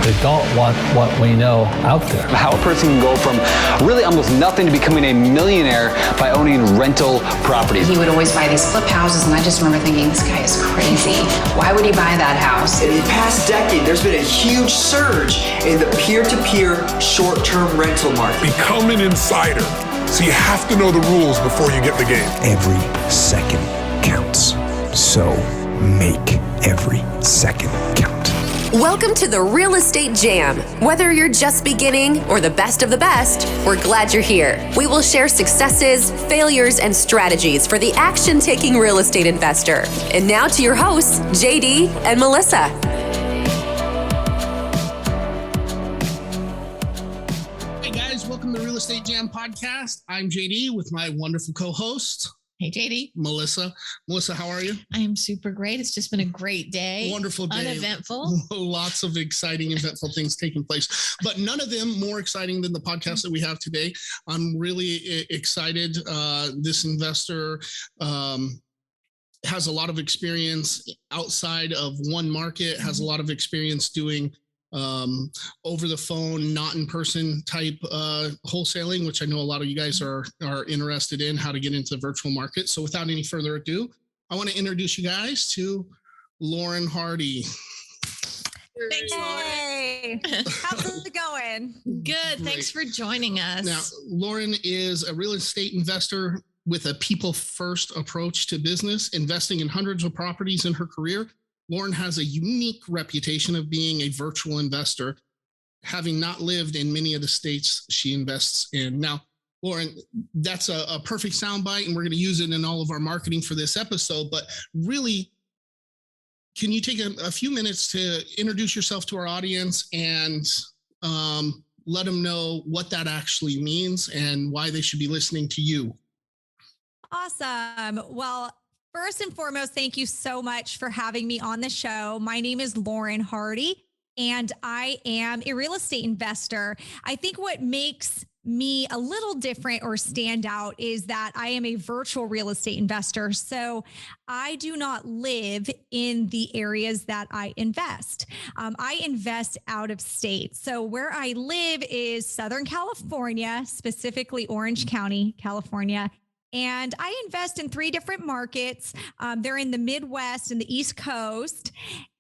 They don't want what we know out there. How a person can go from really almost nothing to becoming a millionaire by owning rental properties. He would always buy these flip houses, and I just remember thinking, this guy is crazy. Why would he buy that house? In the past decade, there's been a huge surge in the peer-to-peer short-term rental market. Become an insider. So you have to know the rules before you get the game. Every second counts. So make every second count. Welcome to the Real Estate Jam. Whether you're just beginning or the best of the best, we're glad you're here. We will share successes, failures, and strategies for the action-taking real estate investor. And now to your hosts, JD and Melissa. Hey guys, welcome to the Real Estate Jam podcast. I'm JD with my wonderful co-host. Hey, JD. Melissa. Melissa, how are you? I am super great. It's just been a great day. Wonderful day. Uneventful. Lots of exciting, eventful things taking place, but none of them more exciting than the podcast that we have today. I'm really excited. This investor has a lot of experience outside of one market, has a lot of experience doing over the phone, not in person type wholesaling, which I know a lot of you guys are interested in how to get into the virtual market. So without any further ado, I want to introduce you guys to Lauren Hardy. Thanks, Lauren. How's it going? Good. Great. Thanks for joining us. Now, Lauren is a real estate investor with a people-first approach to business, investing in hundreds of properties in her career. Lauren has a unique reputation of being a virtual investor, having not lived in many of the states she invests in. Now, Lauren, that's a perfect soundbite, and we're going to use it in all of our marketing for this episode. But really, can you take a few minutes to introduce yourself to our audience and let them know what that actually means and why they should be listening to you? Awesome. Well, first and foremost, thank you so much for having me on the show. My name is Lauren Hardy, and I am a real estate investor. I think what makes me a little different or stand out is that I am a virtual real estate investor. So I do not live in the areas that I invest. I invest out of state. So where I live is Southern California, specifically Orange County, California. And I invest in 3 different markets. They're in the Midwest and the East Coast.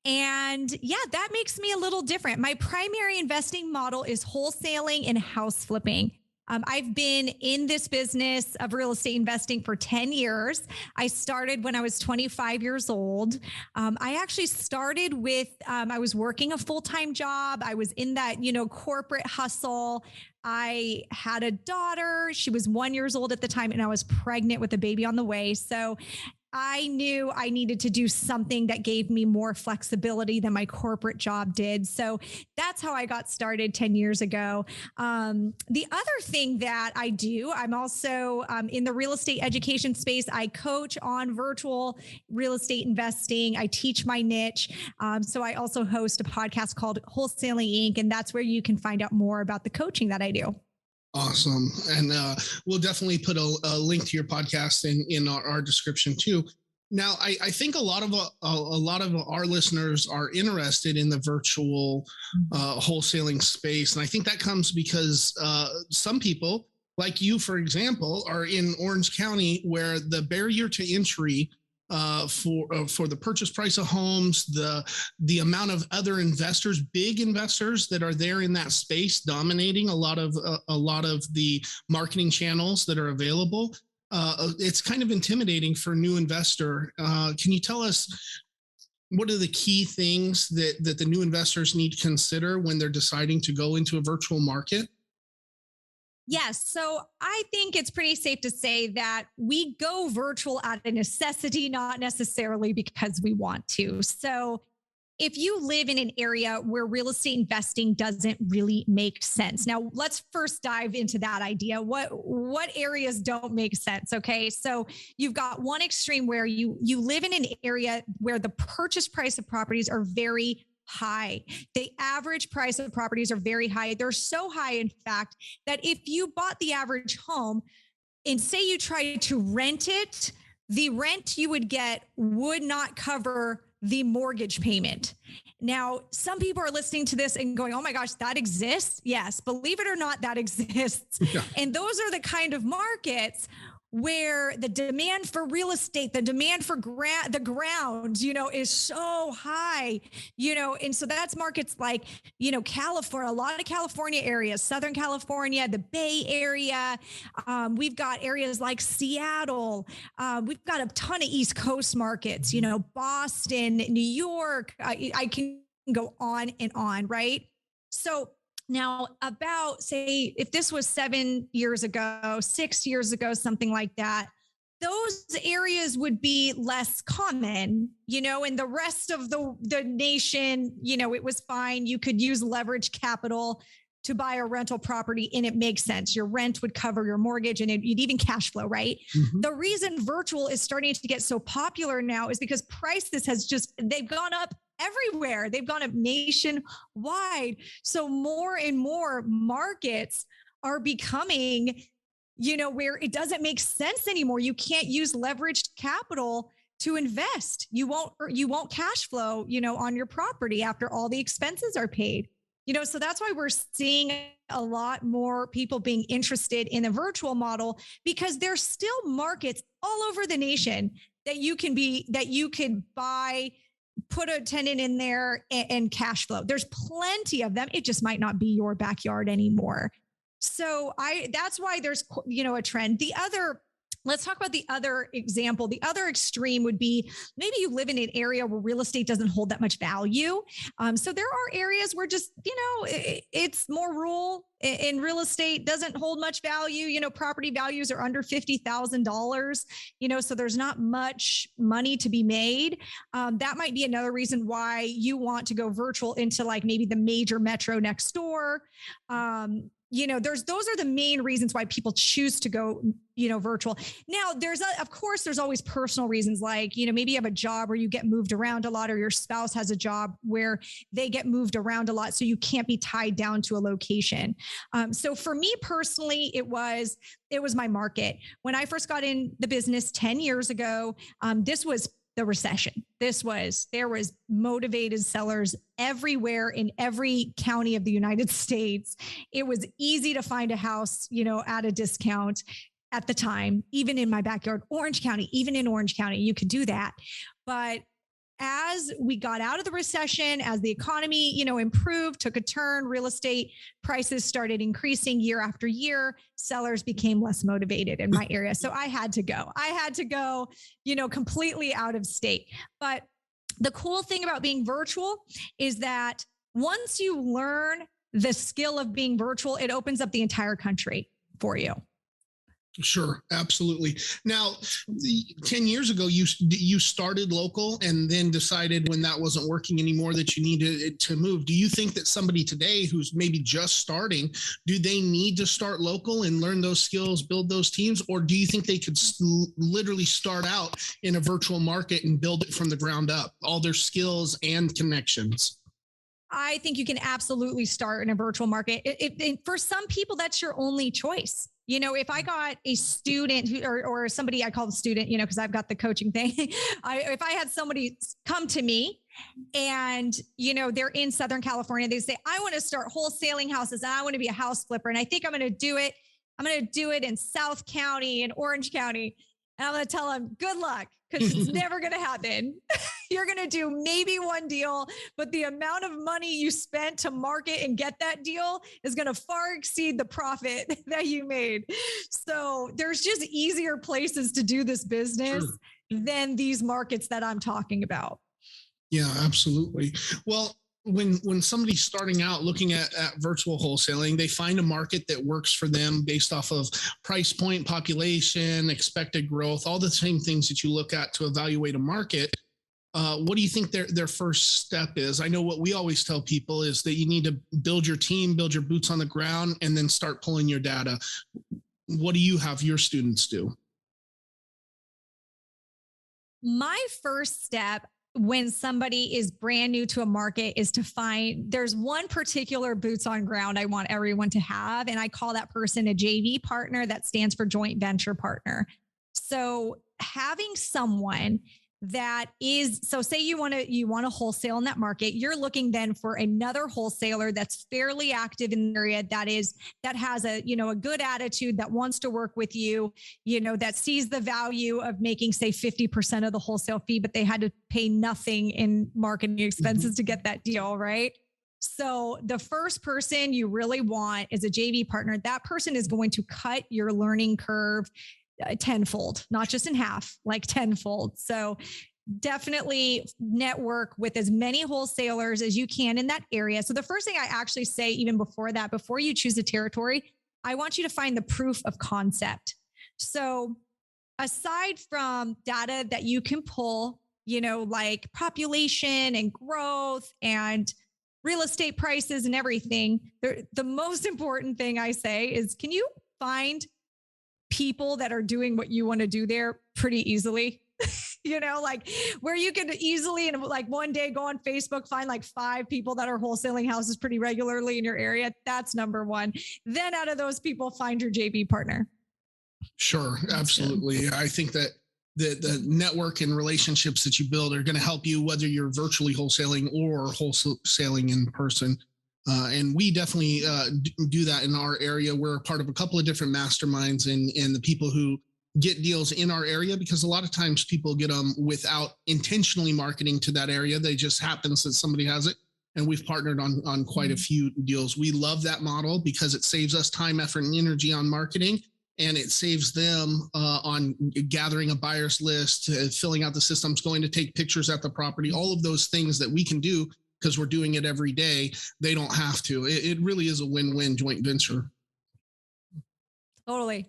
And yeah, that makes me a little different. My primary investing model is wholesaling and house flipping. I've been in this business of real estate investing for 10 years. I started when I was 25 years old. I actually started with, I was working a full-time job. I was in that, corporate hustle. I had a daughter. She was 1 year old at the time, and I was pregnant with a baby on the way. So I knew I needed to do something that gave me more flexibility than my corporate job did. So that's how I got started 10 years ago. The other thing that I do, I'm also in the real estate education space. I coach on virtual real estate investing. I teach my niche. So I also host a podcast called Wholesaling Inc. And that's where you can find out more about the coaching that I do. Awesome. And we'll definitely put a link to your podcast in our description too. Now, I think a lot of our listeners are interested in the virtual wholesaling space. And I think that comes because some people, like you, for example, are in Orange County, where the barrier to entry for the purchase price of homes, the amount of other investors, big investors that are there in that space, dominating a lot of the marketing channels that are available. It's kind of intimidating for a new investor. Can you tell us what are the key things that the new investors need to consider when they're deciding to go into a virtual market? Yes. So I think it's pretty safe to say that we go virtual out of necessity, not necessarily because we want to. So if you live in an area where real estate investing doesn't really make sense. Now, let's first dive into that idea. What areas don't make sense? Okay. So you've got one extreme where you live in an area where the purchase price of properties are very high. The average price of properties are very high. They're so high, in fact, that if you bought the average home and say you tried to rent it, the rent you would get would not cover the mortgage payment. Now, some people are listening to this and going, oh my gosh, that exists. Yes, believe it or not, that exists. Yeah. And those are the kind of markets where the demand for real estate, the demand for the ground, is so high, and so that's markets like, California, a lot of California areas, Southern California, the Bay Area. We've got areas like Seattle. We've got a ton of East Coast markets, Boston, New York. I can go on and on, right? So now, about, say, if this was 7 years ago, 6 years ago, something like that, those areas would be less common, and the rest of the nation, it was fine. You could use leverage capital to buy a rental property and it makes sense. Your rent would cover your mortgage and you'd even cash flow, right? Mm-hmm. The reason virtual is starting to get so popular now is because prices they've gone up everywhere. They've gone up nationwide. So more and more markets are becoming, where it doesn't make sense anymore. You can't use leveraged capital to invest. You won't cash flow, on your property after all the expenses are paid. So that's why we're seeing a lot more people being interested in the virtual model, because there's still markets all over the nation that you could buy, put a tenant in there and cash flow. There's plenty of them. It just might not be your backyard anymore. So that's why there's, a trend. Let's talk about the other example. The other extreme would be maybe you live in an area where real estate doesn't hold that much value. So there are areas where just, it's more rural in real estate, doesn't hold much value. Property values are under $50,000, so there's not much money to be made. That might be another reason why you want to go virtual into like maybe the major metro next door. Those are the main reasons why people choose to go, virtual. Now of course there's always personal reasons, like, maybe you have a job where you get moved around a lot, or your spouse has a job where they get moved around a lot. So you can't be tied down to a location. So for me personally, it was my market. When I first got in the business 10 years ago, this was the recession. There was motivated sellers everywhere in every county of the United States. It was easy to find a house, at a discount at the time, even in my backyard, even in Orange County, you could do that. But as we got out of the recession, as the economy, improved, took a turn, real estate prices started increasing year after year, sellers became less motivated in my area. So I had to go, completely out of state. But the cool thing about being virtual is that once you learn the skill of being virtual, it opens up the entire country for you. Sure, absolutely. Now, 10 years ago, you started local and then decided when that wasn't working anymore that you needed to move. Do you think that somebody today who's maybe just starting, do they need to start local and learn those skills, build those teams? Or do you think they could literally start out in a virtual market and build it from the ground up, all their skills and connections? I think you can absolutely start in a virtual market. For some people, that's your only choice. If I got a student or somebody, I call the student, because I've got the coaching thing. If I had somebody come to me and, they're in Southern California, they say, I want to start wholesaling houses and I want to be a house flipper. And I think I'm going to do it. I'm going to do it in South County and Orange County. And I'm going to tell them, good luck, because it's never going to happen. You're going to do maybe one deal, but the amount of money you spent to market and get that deal is going to far exceed the profit that you made. So there's just easier places to do this business than these markets that I'm talking about. Yeah, absolutely. Well, when somebody's starting out looking at virtual wholesaling, they find a market that works for them based off of price point, population, expected growth, all the same things that you look at to evaluate a market. What do you think their first step is? I know what we always tell people is that you need to build your team, build your boots on the ground, and then start pulling your data. What do you have your students do? My first step when somebody is brand new to a market is to there's one particular boots on ground I want everyone to have. And I call that person a JV partner. That stands for joint venture partner. So having someone that is, so say you want to wholesale in that market, you're looking then for another wholesaler that's fairly active in the area, that has a good attitude, that wants to work with you, that sees the value of making, say, 50% of the wholesale fee, but they had to pay nothing in marketing expenses to get that deal, right? So the first person you really want is a JV partner. That person is going to cut your learning curve tenfold, not just in half, like tenfold. So definitely network with as many wholesalers as you can in that area. So the first thing I actually say, even before that, before you choose a territory, I want you to find the proof of concept. So aside from data that you can pull, like population and growth and real estate prices and everything, the most important thing I say is, can you find people that are doing what you want to do there pretty easily? Like where you could easily in like one day go on Facebook, find like 5 people that are wholesaling houses pretty regularly in your area. That's number one. Then out of those people, find your JV partner. Sure, absolutely. I think that the network and relationships that you build are going to help you, whether you're virtually wholesaling or wholesaling in person. And we definitely do that in our area. We're a part of a couple of different masterminds and the people who get deals in our area, because a lot of times people get them without intentionally marketing to that area. They just happens that somebody has it. And we've partnered on quite a few deals. We love that model because it saves us time, effort, and energy on marketing. And it saves them on gathering a buyer's list, filling out the systems, going to take pictures at the property, all of those things that we can do because we're doing it every day. They don't have to. It really is a win-win joint venture. Totally.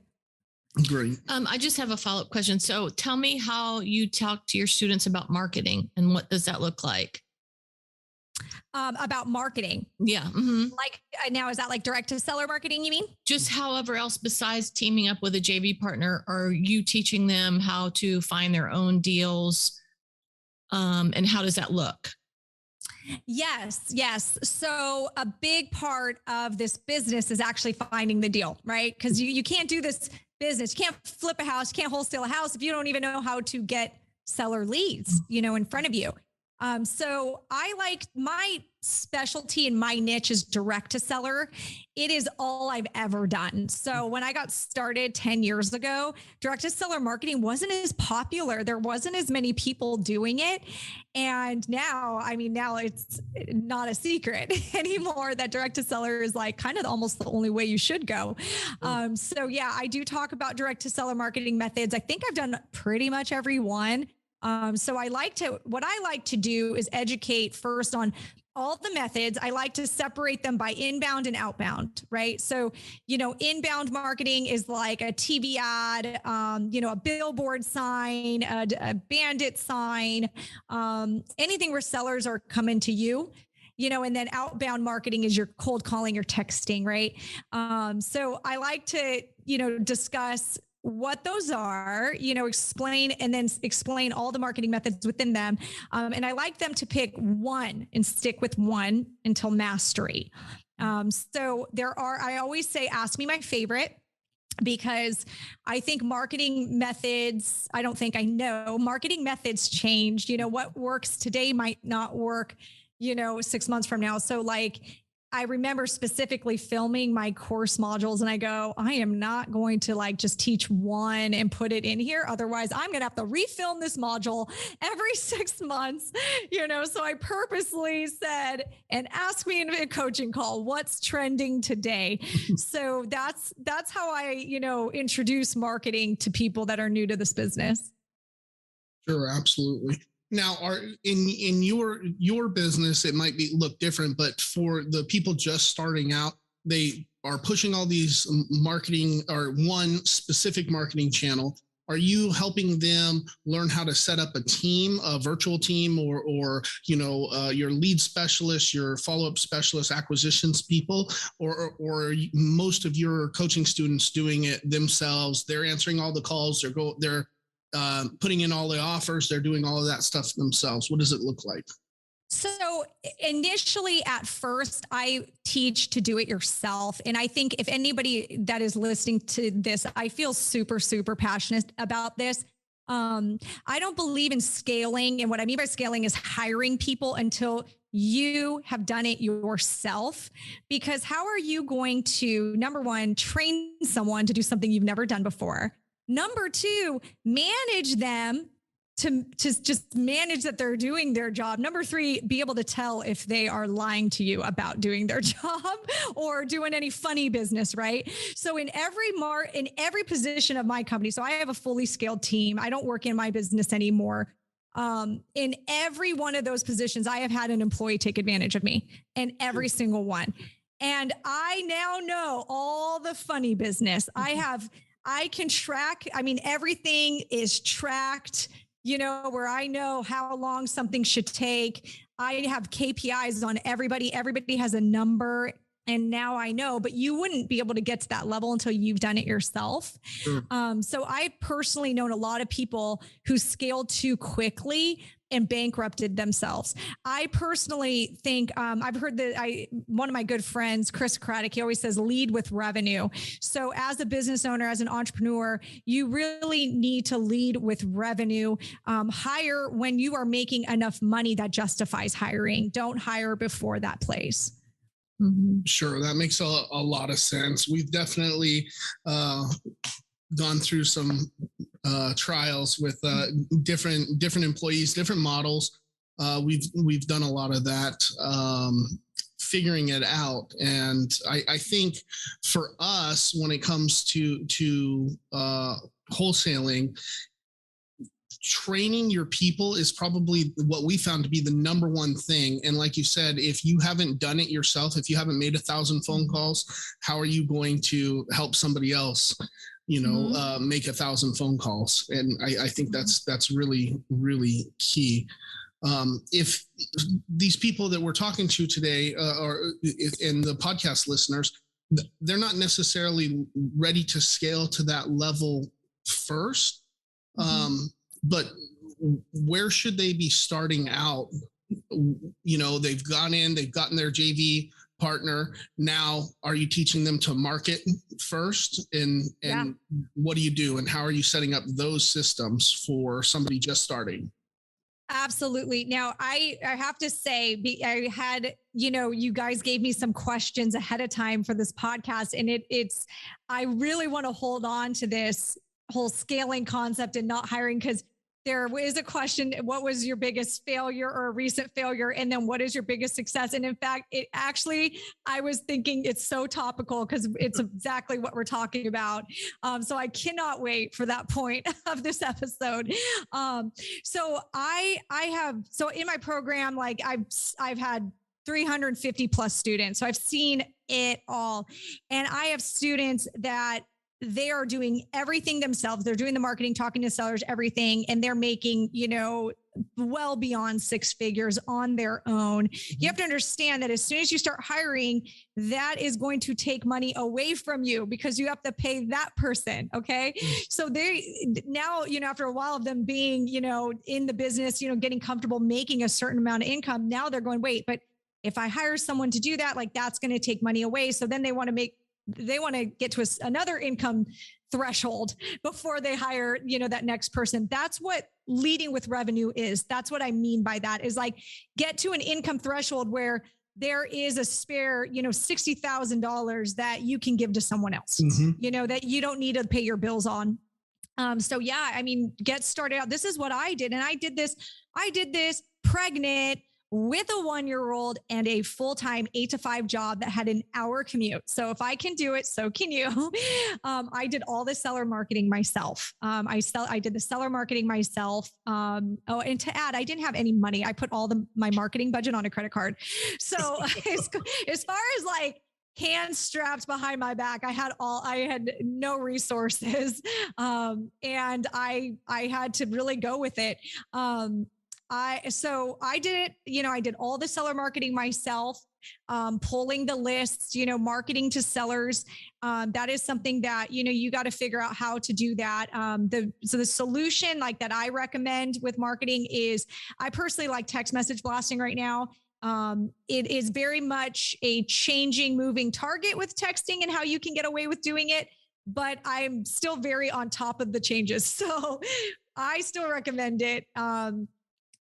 Great. I just have a follow-up question. So tell me how you talk to your students about marketing and what does that look like? About marketing. Yeah. Mm-hmm. Like now, is that like direct to seller marketing, you mean? Just however else besides teaming up with a JV partner, are you teaching them how to find their own deals? And how does that look? Yes. So a big part of this business is actually finding the deal, right? Because you can't do this business. You can't flip a house, you can't wholesale a house if you don't even know how to get seller leads, in front of you. So I like my specialty and my niche is direct to seller. It is all I've ever done. So when I got started 10 years ago, direct to seller marketing wasn't as popular. There wasn't as many people doing it. And now it's not a secret anymore that direct to seller is like kind of almost the only way you should go. So yeah, I do talk about direct to seller marketing methods. I think I've done pretty much every one. So what I like to do is educate first on all the methods. I like to separate them by inbound and outbound, right? So, inbound marketing is like a TV ad, a billboard sign, a bandit sign, anything where sellers are coming to you. And then outbound marketing is your cold calling, your texting, right? So I like to, discuss what those are, explain all the marketing methods within them. And I like them to pick one and stick with one until mastery. So I always say, ask me my favorite, because I think marketing methods, marketing methods change. What works today might not work, 6 months from now. So I remember specifically filming my course modules and I go, I am not going to just teach one and put it in here. Otherwise I'm going to have to refilm this module every 6 months, so I purposely said, and ask me in a coaching call, what's trending today? So that's how I, introduce marketing to people that are new to this business. Sure. Absolutely. Now, in your business, it might look different, but for the people just starting out, they are pushing all these marketing or one specific marketing channel. Are you helping them learn how to set up a team, a virtual team, or your lead specialist, your follow-up specialist, acquisitions people, or are most of your coaching students doing it themselves? They're answering all the calls. They're putting in all the offers, they're doing all of that stuff themselves. What does it look like? So initially at first, I teach to do it yourself. And I think if anybody that is listening to this, I feel super, super passionate about this. I don't believe in scaling. And what I mean by scaling is hiring people until you have done it yourself. Because how are you going to, number one, train someone to do something you've never done before? Number two, manage them to just manage that they're doing their job. Number three, be able to tell if they are lying to you about doing their job or doing any funny business, right? So in every position of my company, so I have a fully scaled team. I don't work in my business anymore. In every one of those positions, I have had an employee take advantage of me, in every single one. And I now know all the funny business. I can track. I mean, everything is tracked, where I know how long something should take. I have KPIs on everybody. Everybody has a number. And now I know, but you wouldn't be able to get to that level until you've done it yourself. Sure. So I personally known a lot of people who scaled too quickly and bankrupted themselves. I personally think I've heard that one of my good friends, Chris Craddock, he always says lead with revenue. So as a business owner, as an entrepreneur, you really need to lead with revenue. Hire when you are making enough money that justifies hiring. Don't hire before that place. Mm-hmm. Sure, that makes a lot of sense. We've definitely gone through some trials with different employees, different models. We've done a lot of that, figuring it out. And I think for us, when it comes to wholesaling, training your people is probably what we found to be the number one thing. And like you said, if you haven't done it yourself, if you haven't made 1,000 phone calls, how are you going to help somebody else, make 1,000 phone calls? And I think that's really, really key. If these people that we're talking to today, and the podcast listeners, they're not necessarily ready to scale to that level first. But where should they be starting out? They've gotten their JV partner. Now, are you teaching them to market first? And what do you do? And how are you setting up those systems for somebody just starting? Absolutely. Now, I have to say, I had, you guys gave me some questions ahead of time for this podcast, and I really want to hold on to this whole scaling concept and not hiring, because there is a question: what was your biggest failure or a recent failure? And then what is your biggest success? And in fact, I was thinking it's so topical because it's exactly what we're talking about. So I cannot wait for that point of this episode. So in my program, like I've had 350 plus students. So I've seen it all. And I have students that they are doing everything themselves. They're doing the marketing, talking to sellers, everything. And they're making, well beyond 6 figures on their own. You have to understand that as soon as you start hiring, that is going to take money away from you because you have to pay that person. Okay. So now, after a while of them being, in the business, getting comfortable, making a certain amount of income, now they're going, wait, but if I hire someone to do that, like that's going to take money away. So then they want to get to another income threshold before they hire, that next person. That's what leading with revenue is. That's what I mean by that, is like get to an income threshold where there is a spare, $60,000 that you can give to someone else, that you don't need to pay your bills on. So yeah, I mean, get started out. This is what I did. And I did this pregnant with a 1-year-old and a full-time 8 to 5 job that had an hour commute. So if I can do it, so can you. I did all the seller marketing myself. I did the seller marketing myself. And to add, I didn't have any money. I put all my marketing budget on a credit card. So as far as like hands strapped behind my back, I had no resources. And I had to really go with it. I did it, I did all the seller marketing myself, pulling the lists, marketing to sellers. That is something that, you got to figure out how to do that. So the solution like that I recommend with marketing is, I personally like text message blasting right now. It is very much a changing, moving target with texting and how you can get away with doing it, but I'm still very on top of the changes. So I still recommend it.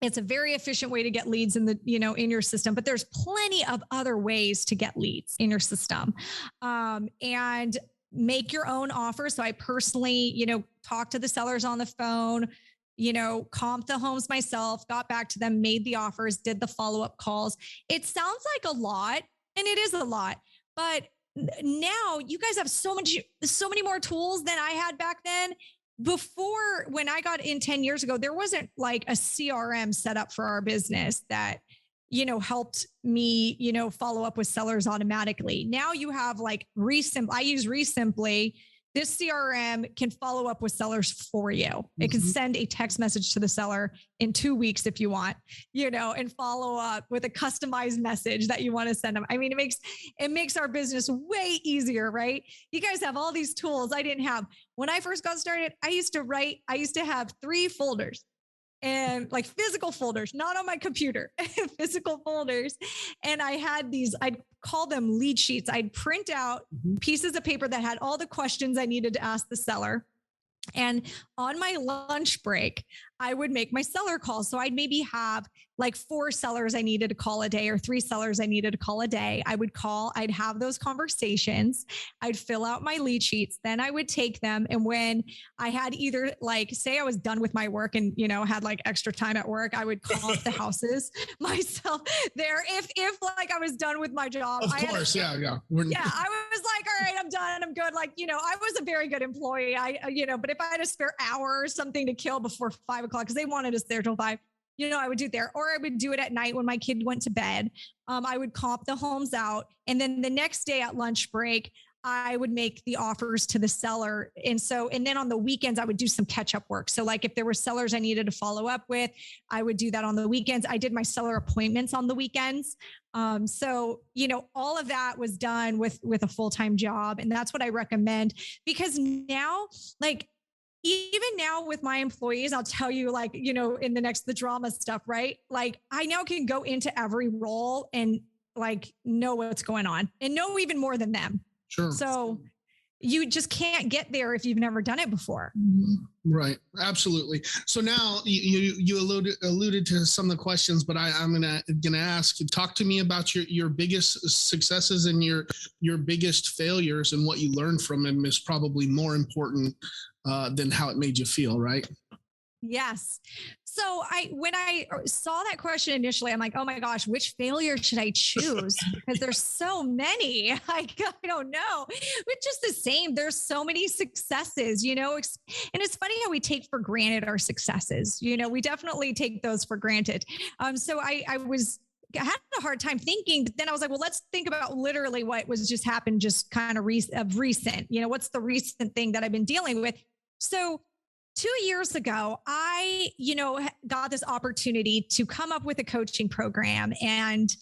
It's a very efficient way to get leads in in your system, but there's plenty of other ways to get leads in your system. And make your own offers. So I personally, talk to the sellers on the phone, comp the homes myself, got back to them, made the offers, did the follow-up calls. It sounds like a lot, and it is a lot, but now you guys have so many more tools than I had back then. Before, when I got in 10 years ago, there wasn't like a CRM set up for our business that, helped me, follow up with sellers automatically. Now you have like I use Resimply. This CRM can follow up with sellers for you. Mm-hmm. It can send a text message to the seller in 2 weeks if you want, and follow up with a customized message that you want to send them. I mean, it makes our business way easier, right? You guys have all these tools I didn't have. When I first got started, I used to have 3 folders. And like physical folders, not on my computer, physical folders. And I had I'd call them lead sheets. I'd print out pieces of paper that had all the questions I needed to ask the seller. And on my lunch break, I would make my seller calls. So I'd maybe have like 4 sellers I needed to call a day or 3 sellers I needed to call a day. I would call, I'd have those conversations. I'd fill out my lead sheets. Then I would take them. And when I had either like, say I was done with my work and, had like extra time at work, I would call up the houses myself there. If like I was done with my job. Of course. Yeah. I was like, all right, I'm done. I'm good. Like, I was a very good employee. But if I had a spare hour or something to kill before 5 o'clock, because they wanted us there till 5, I would do it there, or I would do it at night when my kid went to bed. I would comp the homes out. And then the next day at lunch break, I would make the offers to the seller. And then on the weekends, I would do some catch-up work. So like if there were sellers I needed to follow up with, I would do that on the weekends. I did my seller appointments on the weekends. All of that was done with a full-time job. And that's what I recommend, because now, like, even now with my employees, I'll tell you, like, in the drama stuff, right? Like I now can go into every role and like know what's going on and know even more than them. Sure. So you just can't get there if you've never done it before. Right. Absolutely. So now you alluded to some of the questions, but I'm gonna ask you, talk to me about your biggest successes and your biggest failures, and what you learned from them is probably more important than how it made you feel, right? Yes. So when I saw that question initially, I'm like, oh my gosh, which failure should I choose? Because there's so many. I don't know. It's just the same. There's so many successes, and it's funny how we take for granted our successes. We definitely take those for granted. So I had a hard time thinking, but then I was like, well, let's think about literally what was just happened, just kind of recent, what's the recent thing that I've been dealing with? So 2 years ago, I, got this opportunity to come up with a coaching program and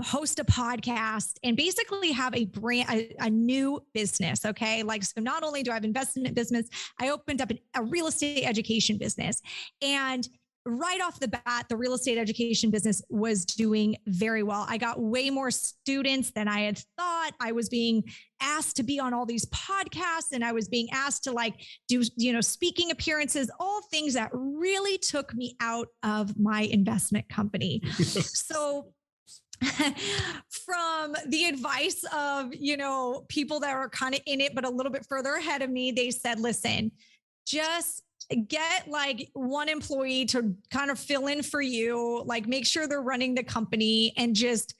host a podcast and basically have a new business. Okay. Like, so not only do I have investment business, I opened up a real estate education business. And right off the bat, the real estate education business was doing very well. I got way more students than I had thought. I was being asked to be on all these podcasts, and I was being asked to like do, speaking appearances, all things that really took me out of my investment company. So from the advice of, people that are kind of in it, but a little bit further ahead of me, they said, listen, just get like one employee to kind of fill in for you, like make sure they're running the company, and just,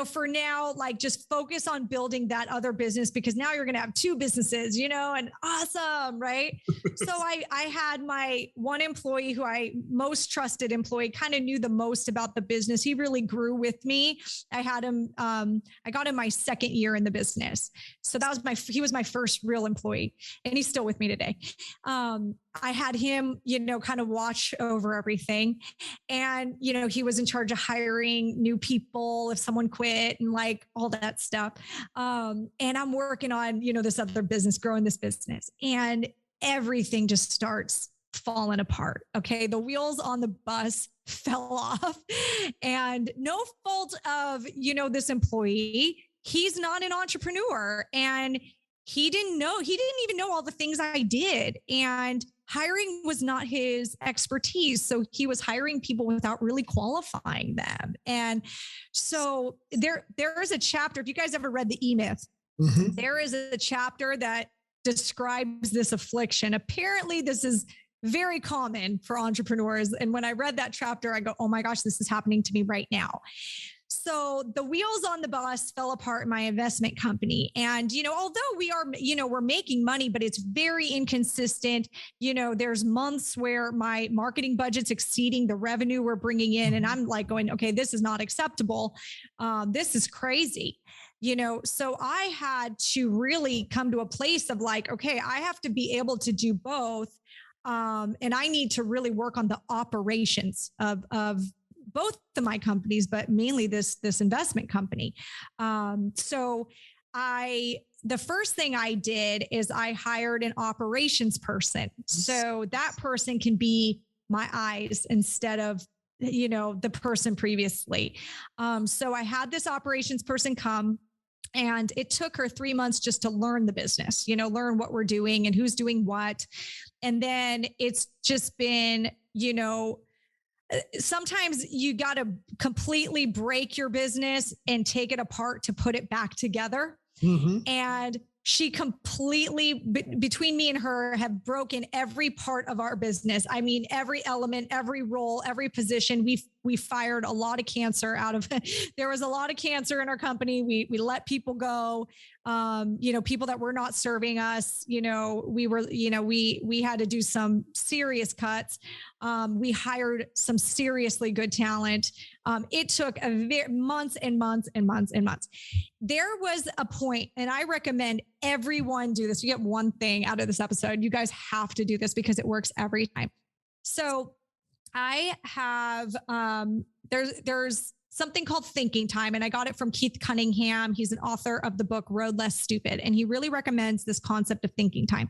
for now, like just focus on building that other business, because now you're going to have 2 businesses, and awesome. Right. So I had my one employee who I most trusted employee, kind of knew the most about the business. He really grew with me. I had him, I got him my 2nd year in the business. So he was my first real employee, and he's still with me today. I had him, kind of watch over everything. And, he was in charge of hiring new people if someone quit and like all that stuff. And I'm working on, this other business, growing this business, and everything just starts falling apart. Okay. The wheels on the bus fell off, and no fault of, this employee. He's not an entrepreneur, and he didn't even know all the things I did. And hiring was not his expertise. So he was hiring people without really qualifying them. And so there is a chapter, if you guys ever read the E-Myth, there is a chapter that describes this affliction. Apparently this is very common for entrepreneurs. And when I read that chapter, I go, oh my gosh, this is happening to me right now. So the wheels on the bus fell apart in my investment company. And, although we are, we're making money, but it's very inconsistent. There's months where my marketing budget's exceeding the revenue we're bringing in. And I'm like going, okay, this is not acceptable. This is crazy. So I had to really come to a place of like, okay, I have to be able to do both. And I need to really work on the operations of both of my companies, but mainly this investment company. So the first thing I did is I hired an operations person. So that person can be my eyes instead of, the person previously. So I had this operations person come, and it took her 3 months just to learn the business, learn what we're doing and who's doing what. And then it's just been, sometimes you got to completely break your business and take it apart to put it back together. And she completely, between me and her, have broken every part of our business. I mean, every element, every role, every position. We fired a lot of cancer out of it. There was a lot of cancer in our company. We let people go. People that were not serving us. We had to do some serious cuts. We hired some seriously good talent. It took months and months and months and months. There was a point, and I recommend everyone do this. You get one thing out of this episode. You guys have to do this because it works every time. So I have, there's something called thinking time, and I got it from Keith Cunningham. He's an author of the book Road Less Stupid, and he really recommends this concept of thinking time.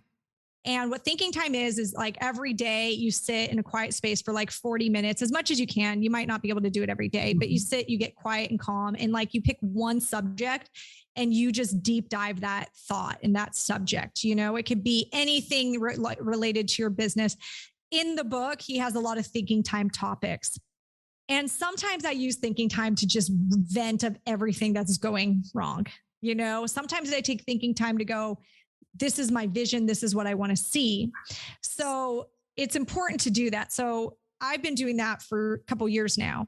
And what thinking time is like every day you sit in a quiet space for like 40 minutes, as much as you can. You might not be able to do it every day, but you sit, you get quiet and calm, and like you pick one subject and you just deep dive that thought in that subject. It could be anything related to your business. In the book, he has a lot of thinking time topics. And sometimes I use thinking time to just vent of everything that's going wrong. Sometimes I take thinking time to go, this is my vision. This is what I want to see. So it's important to do that. So I've been doing that for a couple of years now.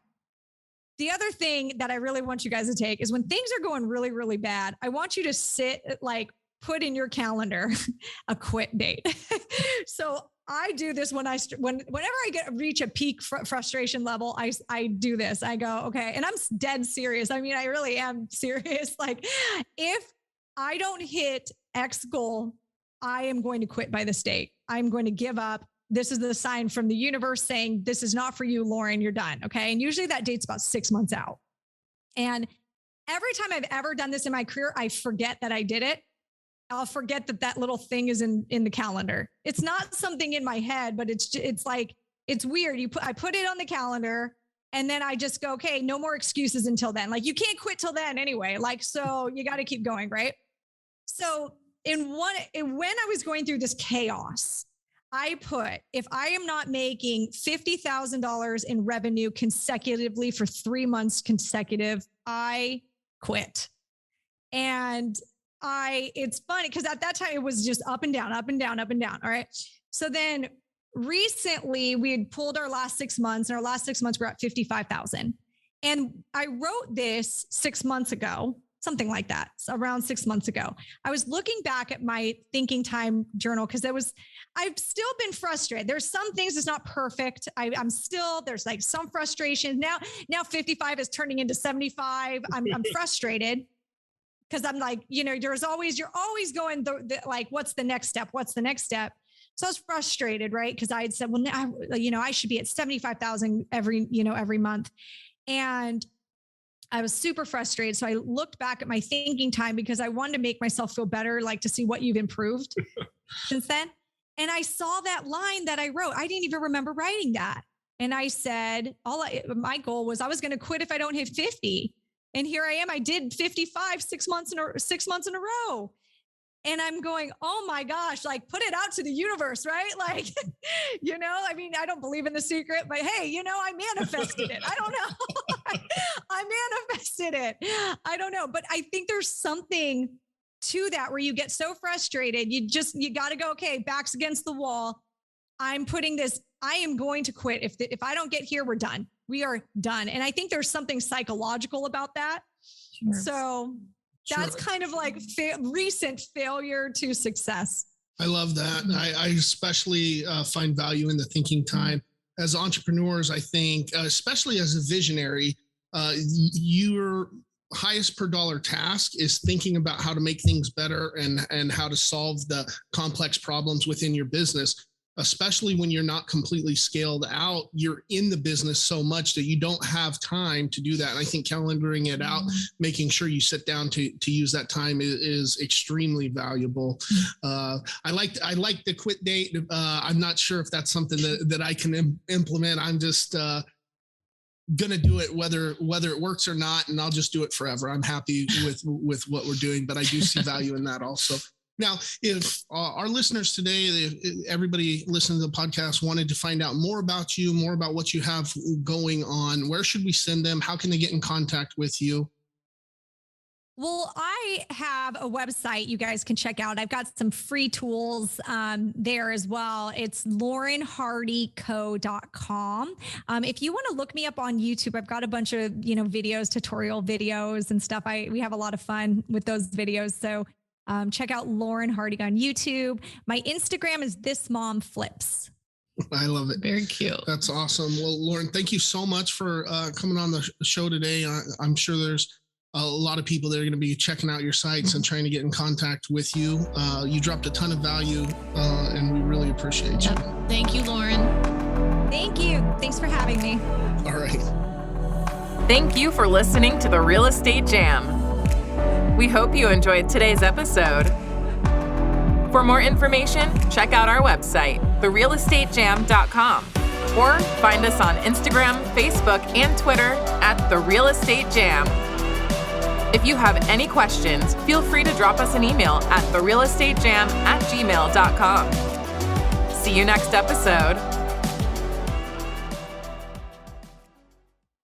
The other thing that I really want you guys to take is when things are going really, really bad, I want you to put in your calendar a quit date. So I do this whenever I reach a peak frustration level, I do this. I go, okay. And I'm dead serious. I mean, I really am serious. Like if I don't hit X goal, I am going to quit by this date. I'm going to give up. This is the sign from the universe saying, this is not for you, Lauren, you're done. Okay. And usually that date's about 6 months out. And every time I've ever done this in my career, I forget that I did it. I'll forget that little thing is in the calendar. It's not something in my head, but it's like, it's weird. I put it on the calendar and then I just go, okay, no more excuses until then. Like you can't quit till then anyway. Like, so you got to keep going. Right. So when I was going through this chaos, I put, if I am not making $50,000 in revenue consecutively for 3 months consecutive, I quit. And it's funny because at that time it was just up and down, up and down, up and down. All right. So then recently we had pulled our last 6 months, and our last 6 months we're at 55,000. And I wrote this 6 months ago, something like that. So around 6 months ago, I was looking back at my thinking time journal because I've still been frustrated. There's some things that's not perfect. There's like some frustration. Now 55 is turning into 75. I'm frustrated because I'm like, you're always going like, what's the next step? What's the next step? So I was frustrated, right? Because I had said, well, now, I should be at 75,000 every month. And I was super frustrated. So I looked back at my thinking time because I wanted to make myself feel better, like to see what you've improved since then. And I saw that line that I wrote. I didn't even remember writing that. And I said, my goal was I was going to quit if I don't hit 50. And here I am. I did 55 6 months in a row. And I'm going, oh my gosh, like put it out to the universe, right? Like, I mean, I don't believe in The Secret, but hey, I manifested it. I don't know. I manifested it. I don't know. But I think there's something to that where you get so frustrated. You got to go, okay, back's against the wall. I am going to quit. If I don't get here, we're done. We are done. And I think there's something psychological about that. Sure. So that's kind of like recent failure to success. I love that. I especially find value in the thinking time. As entrepreneurs, I think, especially as a visionary, your highest per dollar task is thinking about how to make things better and how to solve the complex problems within your business. Especially when you're not completely scaled out, you're in the business so much that you don't have time to do that. And I think calendaring it out, making sure you sit down to use that time is extremely valuable. I like the quit date. I'm not sure if that's something that I can implement. I'm just gonna do it whether it works or not, and I'll just do it forever. I'm happy with what we're doing, but I do see value in that also. Now, if our listeners today, if everybody listening to the podcast wanted to find out more about you, more about what you have going on, where should we send them? How can they get in contact with you? Well, I have a website you guys can check out. I've got some free tools there as well. It's laurenhardyco.com. If you want to look me up on YouTube, I've got a bunch of, videos, tutorial videos and stuff. We have a lot of fun with those videos. So check out Lauren Hardy on YouTube. My Instagram is This Mom Flips. I love it. Very cute. That's awesome. Well, Lauren, thank you so much for coming on the show today. I'm sure there's a lot of people that are going to be checking out your sites and trying to get in contact with you. You dropped a ton of value, and we really appreciate you. Thank you, Lauren. Thank you. Thanks for having me. All right. Thank you for listening to the Real Estate Jam. We hope you enjoyed today's episode. For more information, check out our website, therealestatejam.com, or find us on Instagram, Facebook, and Twitter at The Real Estate Jam. If you have any questions, feel free to drop us an email at therealestatejam@gmail.com. See you next episode.